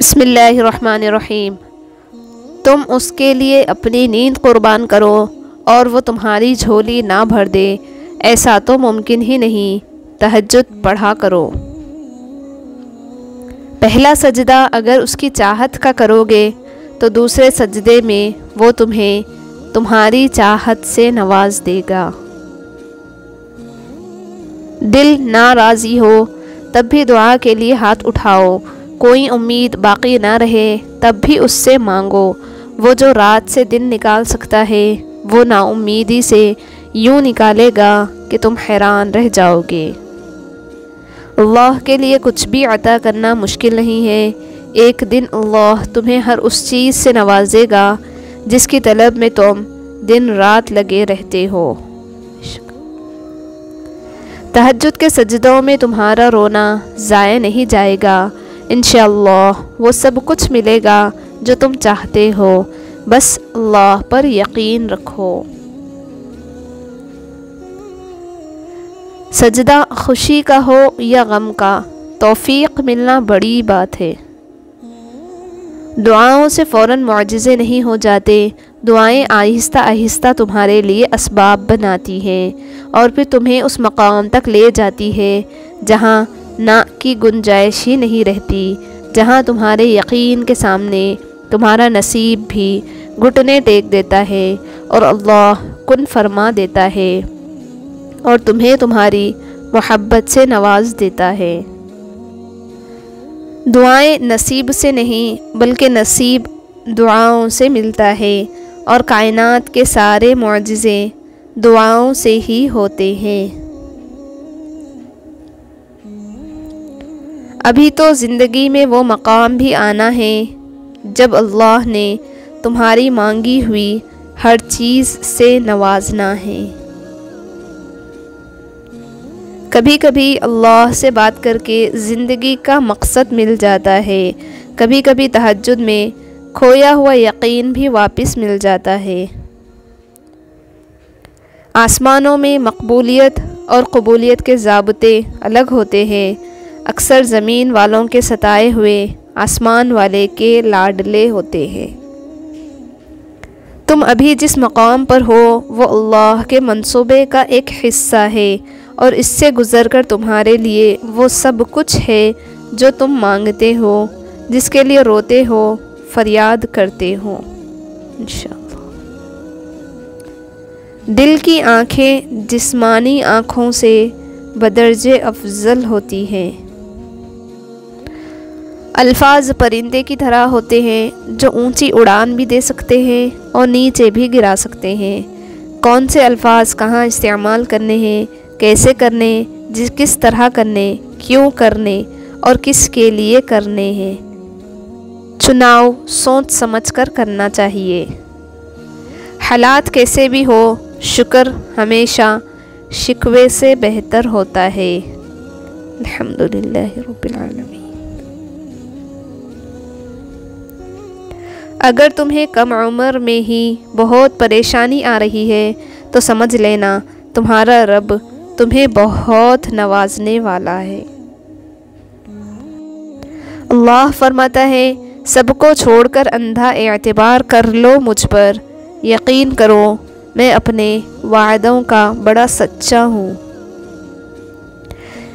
بسم اللہ الرحمن الرحیم۔ تم اس کے لیے اپنی نیند قربان کرو اور وہ تمہاری جھولی نہ بھر دے، ایسا تو ممکن ہی نہیں۔ تہجد پڑھا کرو۔ پہلا سجدہ اگر اس کی چاہت کا کرو گے تو دوسرے سجدے میں وہ تمہیں تمہاری چاہت سے نواز دے گا۔ دل ناراضی ہو تب بھی دعا کے لیے ہاتھ اٹھاؤ، کوئی امید باقی نہ رہے تب بھی اس سے مانگو۔ وہ جو رات سے دن نکال سکتا ہے وہ نا امیدی سے یوں نکالے گا کہ تم حیران رہ جاؤ گے۔ اللہ کے لیے کچھ بھی عطا کرنا مشکل نہیں ہے۔ ایک دن اللہ تمہیں ہر اس چیز سے نوازے گا جس کی طلب میں تم دن رات لگے رہتے ہو۔ تہجد کے سجدوں میں تمہارا رونا ضائع نہیں جائے گا۔ انشاءاللہ وہ سب کچھ ملے گا جو تم چاہتے ہو، بس اللہ پر یقین رکھو۔ سجدہ خوشی کا ہو یا غم کا، توفیق ملنا بڑی بات ہے۔ دعاؤں سے فوراً معجزے نہیں ہو جاتے، دعائیں آہستہ آہستہ تمہارے لیے اسباب بناتی ہیں اور پھر تمہیں اس مقام تک لے جاتی ہے جہاں نا کی گنجائش ہی نہیں رہتی، جہاں تمہارے یقین کے سامنے تمہارا نصیب بھی گھٹنے ٹیک دیتا ہے اور اللہ کن فرما دیتا ہے اور تمہیں تمہاری محبت سے نواز دیتا ہے۔ دعائیں نصیب سے نہیں بلکہ نصیب دعاؤں سے ملتا ہے، اور کائنات کے سارے معجزے دعاؤں سے ہی ہوتے ہیں۔ ابھی تو زندگی میں وہ مقام بھی آنا ہے جب اللہ نے تمہاری مانگی ہوئی ہر چیز سے نوازنا ہے۔ کبھی کبھی اللہ سے بات کر کے زندگی کا مقصد مل جاتا ہے، کبھی کبھی تہجد میں کھویا ہوا یقین بھی واپس مل جاتا ہے۔ آسمانوں میں مقبولیت اور قبولیت کے ضابطے الگ ہوتے ہیں۔ اکثر زمین والوں کے ستائے ہوئے آسمان والے کے لاڈلے ہوتے ہیں۔ تم ابھی جس مقام پر ہو وہ اللہ کے منصوبے کا ایک حصہ ہے، اور اس سے گزر کر تمہارے لیے وہ سب کچھ ہے جو تم مانگتے ہو، جس کے لیے روتے ہو، فریاد کرتے ہو۔ انشاءاللہ دل کی آنکھیں جسمانی آنکھوں سے بدرجے افضل ہوتی ہیں۔ الفاظ پرندے کی طرح ہوتے ہیں جو اونچی اڑان بھی دے سکتے ہیں اور نیچے بھی گرا سکتے ہیں۔ کون سے الفاظ کہاں استعمال کرنے ہیں، کیسے کرنے، کس طرح کرنے، کیوں کرنے اور کس کے لیے کرنے ہیں، چناؤ سوچ سمجھ کر کرنا چاہیے۔ حالات کیسے بھی ہو، شکر ہمیشہ شکوے سے بہتر ہوتا ہے۔ الحمدللہ رب العالمین۔ اگر تمہیں کم عمر میں ہی بہت پریشانی آ رہی ہے تو سمجھ لینا تمہارا رب تمہیں بہت نوازنے والا ہے۔ اللہ فرماتا ہے، سب کو چھوڑ کر اندھا اعتبار کر لو مجھ پر، یقین کرو میں اپنے وعدوں کا بڑا سچا ہوں۔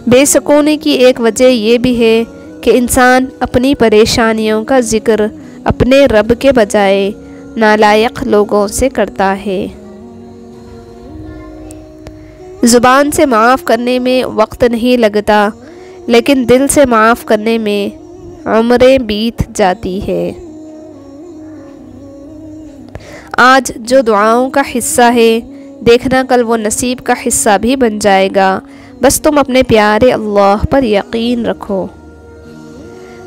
بے سکونی کی ایک وجہ یہ بھی ہے کہ انسان اپنی پریشانیوں کا ذکر اپنے رب کے بجائے نالائق لوگوں سے کرتا ہے۔ زبان سے معاف کرنے میں وقت نہیں لگتا، لیکن دل سے معاف کرنے میں عمریں بیت جاتی ہے۔ آج جو دعاؤں کا حصہ ہے، دیکھنا کل وہ نصیب کا حصہ بھی بن جائے گا۔ بس تم اپنے پیارے اللہ پر یقین رکھو۔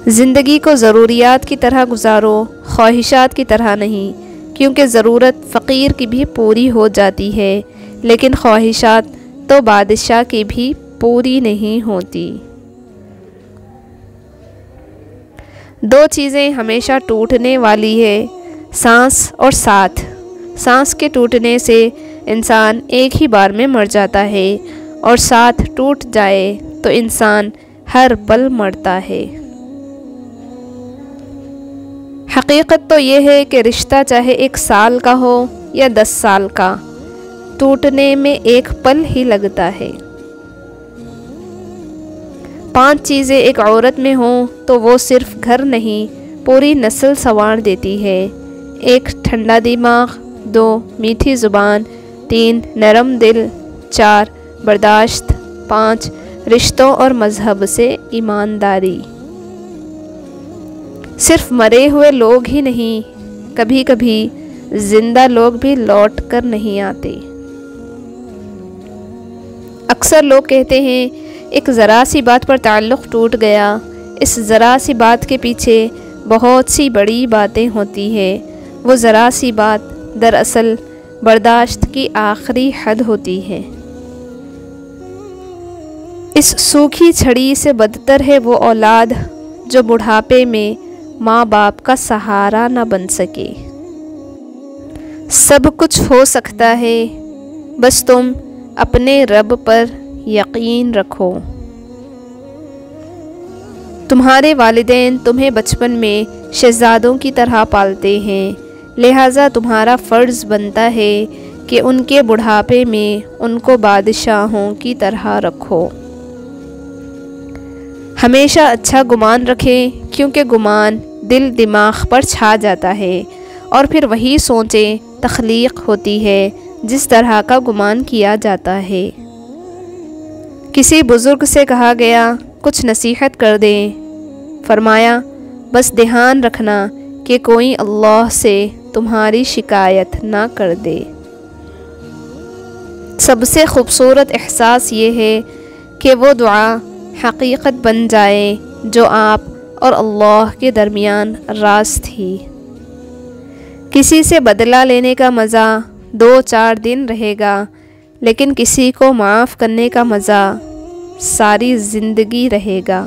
زندگی کو ضروریات کی طرح گزارو، خواہشات کی طرح نہیں، کیونکہ ضرورت فقیر کی بھی پوری ہو جاتی ہے لیکن خواہشات تو بادشاہ کی بھی پوری نہیں ہوتی۔ دو چیزیں ہمیشہ ٹوٹنے والی ہے، سانس اور ساتھ۔ سانس کے ٹوٹنے سے انسان ایک ہی بار میں مر جاتا ہے، اور ساتھ ٹوٹ جائے تو انسان ہر پل مرتا ہے۔ حقیقت تو یہ ہے کہ رشتہ چاہے 1 سال کا ہو یا 10 سال کا، ٹوٹنے میں 1 پل ہی لگتا ہے۔ 5 چیزیں ایک عورت میں ہوں تو وہ صرف گھر نہیں پوری نسل سنوار دیتی ہے۔ 1 ٹھنڈا دماغ، 2 میٹھی زبان، 3 نرم دل، 4 برداشت، 5 رشتوں اور مذہب سے ایمانداری۔ صرف مرے ہوئے لوگ ہی نہیں، کبھی کبھی زندہ لوگ بھی لوٹ کر نہیں آتے۔ اکثر لوگ کہتے ہیں ایک ذرا سی بات پر تعلق ٹوٹ گیا۔ اس ذرا سی بات کے پیچھے بہت سی بڑی باتیں ہوتی ہیں۔ وہ ذرا سی بات دراصل برداشت کی آخری حد ہوتی ہے۔ اس سوکھی چھڑی سے بدتر ہے وہ اولاد جو بڑھاپے میں ماں باپ کا سہارا نہ بن سکے۔ سب کچھ ہو سکتا ہے، بس تم اپنے رب پر یقین رکھو۔ تمہارے والدین تمہیں بچپن میں شہزادوں کی طرح پالتے ہیں، لہٰذا تمہارا فرض بنتا ہے کہ ان کے بڑھاپے میں ان کو بادشاہوں کی طرح رکھو۔ ہمیشہ اچھا گمان رکھیں، کیونکہ گمان دل دماغ پر چھا جاتا ہے اور پھر وہی سوچیں تخلیق ہوتی ہے جس طرح کا گمان کیا جاتا ہے۔ کسی بزرگ سے کہا گیا کچھ نصیحت کر دیں، فرمایا بس دھیان رکھنا کہ کوئی اللہ سے تمہاری شکایت نہ کر دے۔ سب سے خوبصورت احساس یہ ہے کہ وہ دعا حقیقت بن جائے جو آپ اور اللہ کے درمیان راز تھی۔ کسی سے بدلہ لینے کا مزہ 2-4 دن رہے گا، لیکن کسی کو معاف کرنے کا مزہ ساری زندگی رہے گا۔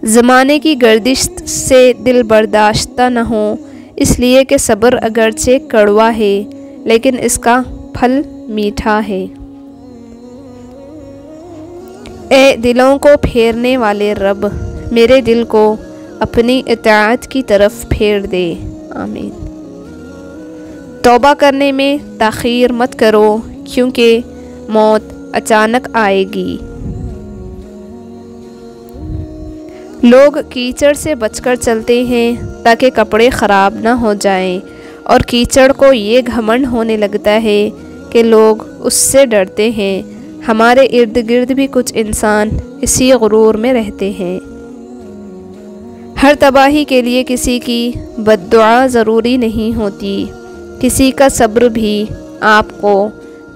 زمانے کی گردش سے دل برداشتہ نہ ہو، اس لیے کہ صبر اگرچہ کڑوا ہے لیکن اس کا پھل میٹھا ہے۔ اے دلوں کو پھیرنے والے رب، میرے دل کو اپنی اطاعت کی طرف پھیر دے، آمین۔ توبہ کرنے میں تاخیر مت کرو، کیونکہ موت اچانک آئے گی۔ لوگ کیچڑ سے بچ کر چلتے ہیں تاکہ کپڑے خراب نہ ہو جائیں، اور کیچڑ کو یہ گھمنڈ ہونے لگتا ہے کہ لوگ اس سے ڈرتے ہیں۔ ہمارے ارد گرد بھی کچھ انسان اسی غرور میں رہتے ہیں۔ ہر تباہی کے لیے کسی کی بد دعا ضروری نہیں ہوتی، کسی کا صبر بھی آپ کو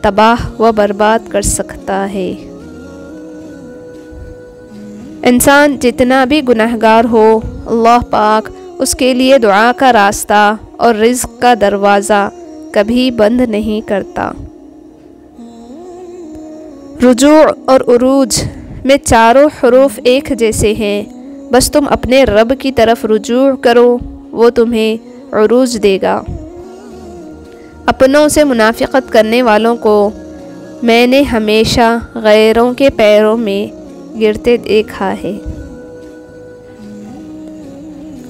تباہ و برباد کر سکتا ہے۔ انسان جتنا بھی گنہگار ہو، اللہ پاک اس کے لیے دعا کا راستہ اور رزق کا دروازہ کبھی بند نہیں کرتا۔ رجوع اور عروج میں چاروں حروف ایک جیسے ہیں، بس تم اپنے رب کی طرف رجوع کرو، وہ تمہیں عروج دے گا۔ اپنوں سے منافقت کرنے والوں کو میں نے ہمیشہ غیروں کے پیروں میں گرتے دیکھا ہے۔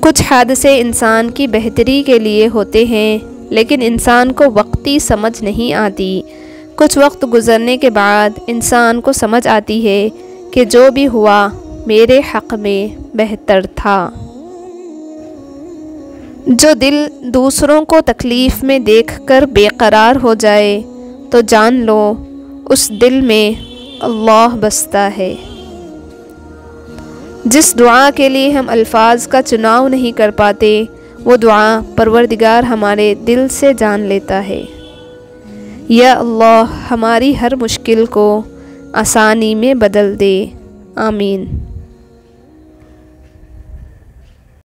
کچھ حادثے انسان کی بہتری کے لیے ہوتے ہیں، لیکن انسان کو وقتی سمجھ نہیں آتی۔ کچھ وقت گزرنے کے بعد انسان کو سمجھ آتی ہے کہ جو بھی ہوا میرے حق میں بہتر تھا۔ جو دل دوسروں کو تکلیف میں دیکھ کر بے قرار ہو جائے تو جان لو اس دل میں اللہ بستا ہے۔ جس دعا کے لیے ہم الفاظ کا چناؤ نہیں کر پاتے، وہ دعا پروردگار ہمارے دل سے جان لیتا ہے۔ یا اللہ ہماری ہر مشکل کو آسانی میں بدل دے، آمین۔